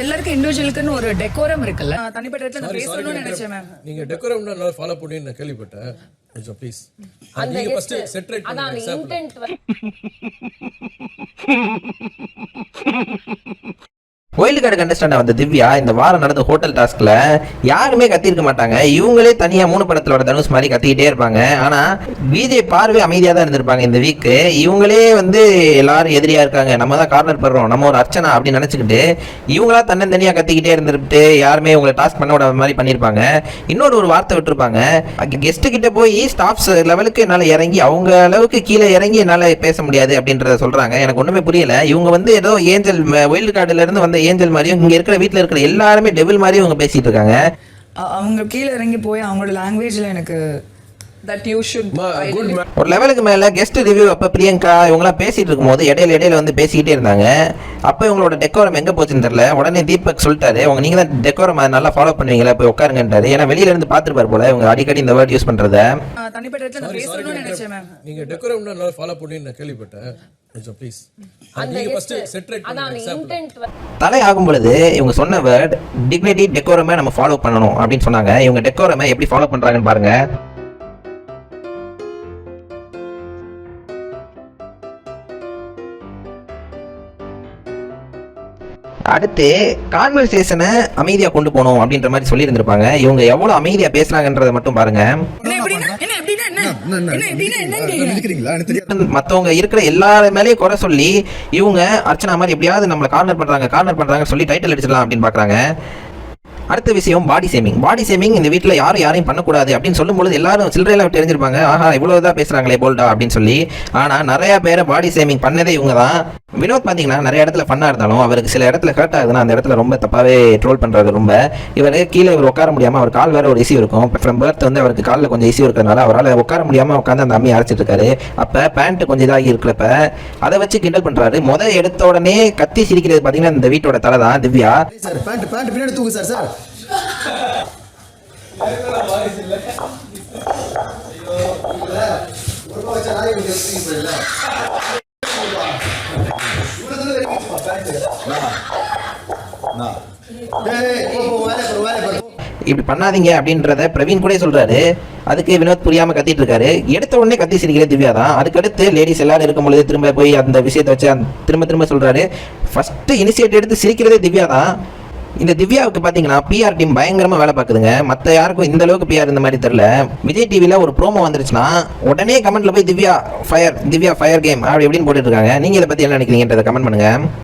எல்லாருக்கும் இண்டிவிஜுவலுக்குன்னு ஒரு டெக்கோரம் இருக்குல்ல. தனிப்பட்ட இடத்துல நான் பேசணும்னு நினைச்சேன் மேம். நீங்க டெக்கோரம் நல்லா ஃபாலோ பண்ணி நான் கேள்விப்பட்டேன். கொஞ்சம் ப்ளீஸ் நீங்க ஃபர்ஸ்ட் செட்ரேட் பண்ணுங்க. ஒயில்டு கார்டு கண்டஸ்டண்டா வந்த திவ்யா இந்த வாரம் நடந்த ஹோட்டல் டாஸ்க்ல யாருமே கத்திருக்க மாட்டாங்க. இவங்களே தனியா 3 படத்தோட தனுஷ் மாதிரி கத்திக்கிட்டே இருப்பாங்க. ஆனா விஜய் பார்வை அமைதியா தான் இருந்திருப்பாங்க. இந்த வீக் இவங்களே எல்லாரும் எதிரியா இருக்காங்க, நம்ம தான் கார்னர் பண்றோம், நம்ம ஒரு அர்ச்சனா அப்படின்னு நினைச்சுக்கிட்டு இவங்களா தன்னந்தனியா கத்திக்கிட்டே இருந்துட்டு யாருமே இவங்களை டாஸ்க் பண்ண விடாத மாதிரி பண்ணிருப்பாங்க. ஒரு வார்த்தை விட்டுருப்பாங்க, கெஸ்ட் கிட்ட போய் ஸ்டாஃப்ஸ் லெவலுக்கு என்னால இறங்கி அவங்க அளவுக்கு கீழே இறங்கி என்னால பேச முடியாது அப்படின்றத சொல்றாங்க. எனக்கு ஒண்ணுமே புரியல. இவங்க ஏதோ ஏஞ்சல் ஒயில்டு கார்டுல இருந்து வந்த ஏஞ்சல் மாதிரியும் இங்க இருக்கிற வீட்டுல இருக்கிற எல்லாருமே டெவில் மாதிரியும் அவங்க பேசிட்டு இருக்காங்க. அவங்க கீழே இறங்கி போய் அவங்களோட லாங்குவேஜ்ல எனக்கு ஒரு லெவலுக்கு மேல கெஸ்ட் ரிவ்யூ அப்ப பிரியங்கா இவங்கலாம் பேசிட்டு இருக்கும்போது இடையில பேசிக்கிட்டே இருந்தாங்க. அப்ப இவங்களோட டெக்கோரம் எங்க போச்சுன்னு தெரியல. உடனே தீபக் சொல்லிட்டாரு, நீங்க தான் டெக்கோரம் நல்லா ஃபாலோ பண்ணுவீங்களா, போய் உட்காருங்கன்றாரு. ஏன்னா வெளியில இருந்து பாத்துருப்பாரு போல இவங்க அடிக்கடி இந்த வேர்ட் யூஸ் பண்றத. தனிப்பட்ட இடத்துல நான் பேசணும்னு நினைச்சேன் மேம். நீங்க டெக்கோரம் நல்லா ஃபாலோ பண்ணி நான் கேள்விப்பட்டேன். கொஞ்சம் ப்ளீஸ் நீங்க ஃபர்ஸ்ட் செட்ரேட் பண்ணுங்க. தலை ஆகும் பொழுது இவங்க சொன்ன வேர்ட் டிக்னிட்டி டெக்கோரமே நம்ம ஃபாலோ பண்ணணும் அப்படின்னு சொன்னாங்க. இவங்க டெக்கோரமே எப்படி ஃபாலோ பண்றாங்கன்னு பாருங்க. அடுத்து கான்வர்சேஷனை அமைதியா கொண்டு போகணும் அப்படின்ற மாதிரி சொல்லி இருந்திருப்பாங்க. இவங்க எவ்வளவு அமைதியா பேசுறாங்கன்றத மட்டும் பாருங்க. மத்தவங்க இருக்கிற எல்லார மேலேயும் குறை சொல்லி இவங்க அர்ச்சனா மாதிரி எப்படியாவது நம்மளை கார்னர் பண்றாங்க சொல்லி டைட்டில் அடிச்சிடலாம் அப்படின்னு பாக்குறாங்க. அடுத்த விஷயம் பாடி சேமிங். இந்த வீட்டில் யாரையும் பண்ணக்கூடாது அப்படின்னு சொல்லும்போது எல்லாரும் சில்லறையெல்லாம் தெரிஞ்சிருப்பாங்க. ஆஹா இவ்வளவுதான் பேசுறாங்களே போல்டா அப்படின்னு சொல்லி. ஆனா நிறைய பேரை பாடி சேமிங் பண்ணதே இவங்க தான். வினோத் பாத்தீங்கன்னா நிறைய இடத்துல பண்ணா இருந்தாலும் அவருக்கு சில இடத்துல ஹர்ட் ஆகுதுன்னா அந்த இடத்துல ரொம்ப தப்பாவே ட்ரோல் பண்றாரு. ரொம்ப இவர் கீழே உட்கார முடியாம அவர் கால் வேற ஒரு இஷ்யூ இருக்கும். ஃப்ரம் பர்த் அவருக்கு காலில் கொஞ்சம் இஷ்யூ இருக்கிறதுனால அவரால் உட்கார முடியாம உட்காந்து அந்த அம்மி அரைச்சிட்டு இருக்காரு. அப்ப பேண்ட் கொஞ்சம் இதாகி இருக்கிறப்ப அதை வச்சு கிண்டல் பண்றாரு. எடுத்த உடனே கத்தி சிரிக்கிறது பாத்தீங்கன்னா இந்த வீட்டோட தலை தான் திவ்யா. இப்படி பண்ணாதீங்க அப்படின்றத பிரவீன் கூட சொல்றாரு. அதுக்கு வினோத் புரியாம கத்திட்டு இருக்காரு. எடுத்த உடனே கத்தி சிரிக்கிற திவ்யா தான். அதுக்கடுத்து லேடிஸ் எல்லாரும் இருக்கும்பொழுது திரும்ப போய் அந்த விஷயத்தை வச்சு திரும்ப சொல்றாரு. ஃபர்ஸ்ட் இனிஷியேட் எடுத்து சிரிக்கிறதே திவ்யா தான். இந்த திவ்யாவுக்கு பாத்தீங்கன்னா பிஆர் டீம் பயங்கரமா வேலை பார்க்குதுங்க. மற்ற யாருக்கும் இந்த அளவுக்கு பிஆர் இந்த மாதிரி தெரியல. விஜய் டிவில ஒரு ப்ரோமோ வந்துருச்சுன்னா உடனே கமெண்ட்ல போய் திவ்யா ஃபயர் கேம் அப்படி எப்படின்னு போட்டுட்டு இருக்காங்க. நீங்க இதை பத்தி என்ன நினைக்கிறீங்கன்றத கமெண்ட் பண்ணுங்க.